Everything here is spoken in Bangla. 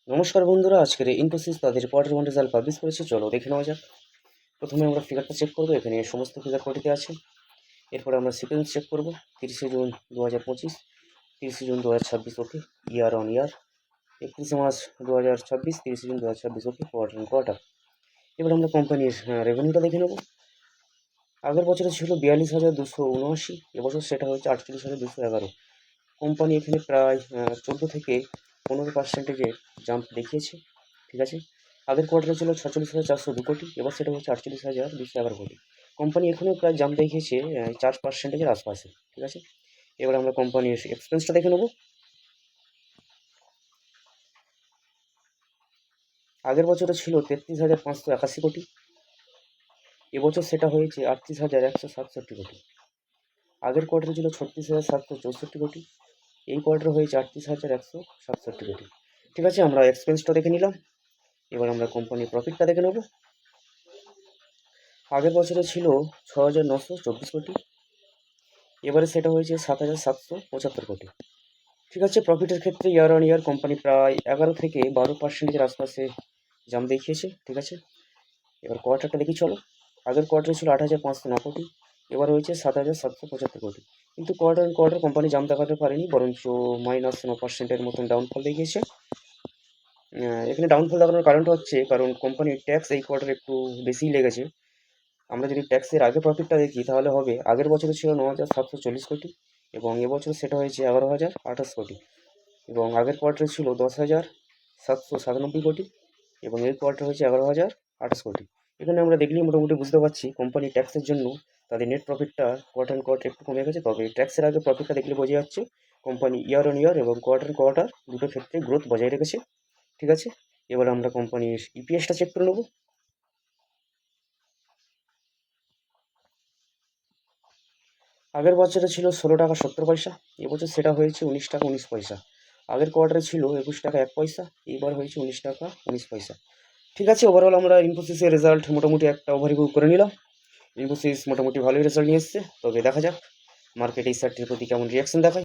নমস্কার বন্ধুরা, আজকের ইনফোসিস তাদের কোয়ার্টার ওয়ান রেজাল্ট পাবলিশ করেছে। চলো দেখে নেওয়া যাক। প্রথমে আমরা ফিগারটা চেক করবো, এখানে সমস্ত ফিগার কোয়ার্টিতে আছে। এরপরে আমরা সিকোয়েন্স চেক করবো, 30শে জুন 2025, 30শে June 2026, okay year on year, 31শে মার্চ 2026, 30শে June 2026, okay quarter on quarter. এবার আমরা কোম্পানির রেভিনিউটা দেখে নেবো। আগের বছরে ছিল 42,279, এবছর সেটা হচ্ছে 48,211। কোম্পানি এখানে প্রায় 14 থেকে 15% জাম্প দেখিয়েছে। ঠিক আছে, আগের কোয়ার্টারে ছিল 46,402 কোটি, এবার সেটা হচ্ছে 48,211 কোটি। কোম্পানি এখানেও প্রায় জাম্প দেখিয়েছে 4%-এর আশপাশে। ঠিক আছে, এবার আমরা কোম্পানির এক্সপেন্সটা দেখে নেব। আগের বছরে ছিল 33,581 কোটি, এবছর সেটা হয়েছে 38,167 কোটি। আগের কোয়ার্টারে ছিল 36,764 কোটি, এই কোয়ার্টারে হয়েছে 38,167 কোটি। ঠিক আছে, আমরা এক্সপেন্সটা দেখে নিলাম। এবার আমরা কোম্পানির প্রফিটটা দেখে নেব। আগের বছরে ছিল 6,924 কোটি, এবারে সেটা হয়েছে 7,775 কোটি। ঠিক আছে, প্রফিটের ক্ষেত্রে ইয়ার অন ইয়ার কোম্পানি প্রায় 11 থেকে 12%-এর আশপাশে জাম্প দেখিয়েছে। ঠিক আছে, এবার কোয়ার্টারটা দেখি চলো। আগের কোয়ার্টারে ছিল 8,509 কোটি, এবার হয়েছে 7,775 কোটি। কিন্তু quarter on quarter company jump দেখাতে পারেনি, বরঞ্চ -9% মতন ডাউনফল দেখিয়েছে। এখানে ডাউনফল দেখানোর কারণটা হচ্ছে কারণ কোম্পানির ট্যাক্স এই কোয়ার্টারে একটু বেশিই লেগেছে। আমরা যদি ট্যাক্সের আগে প্রফিটটা দেখি তাহলে হবে আগের বছরে ছিল 9,740 কোটি, এবং এবছর সেটা হয়েছে 11,028 কোটি। এবং আগের কোয়ার্টারে ছিল 10,797 কোটি, এবং এই কোয়ার্টার হয়েছে 11,028 কোটি। এখানে আমরা দেখলেই মোটামুটি বুঝতে পারছি কোম্পানি ট্যাক্সের জন্য তাদের নেট প্রফিটটা কোয়ার্টার অন কোয়ার্টার একটু কমে গেছে। তবে ট্যাক্সের আগে প্রফিটটা দেখলে বোঝা যাচ্ছে কোম্পানি ইয়ার অন ইয়ার এবং কোয়ার্টার অন কোয়ার্টার দুটো ক্ষেত্রে গ্রোথ বজায় রেখেছে। ঠিক আছে, এবার আমরা কোম্পানির ইপিএসটা চেক করে নেব। আগের বছরে ছিল 16 টাকা 70 পয়সা, এবছর সেটা হয়েছে 19 টাকা 19 পয়সা। আগের কোয়ার্টারে ছিল 21 টাকা 1 পয়সা, এইবার হয়েছে 19 টাকা 19 পয়সা। ঠিক আছে, ওভারঅল আমরা ইনফোসিসের রেজাল্ট মোটামুটি একটা ওভারভিউ করে নিলাম। ইনফোসিস মোটামুটি ভালোই রেজাল্ট নিয়ে এসছে, তবে দেখা যাক মার্কেট এই শেয়ারটির প্রতি কেমন রিয়াকশন দেখায়।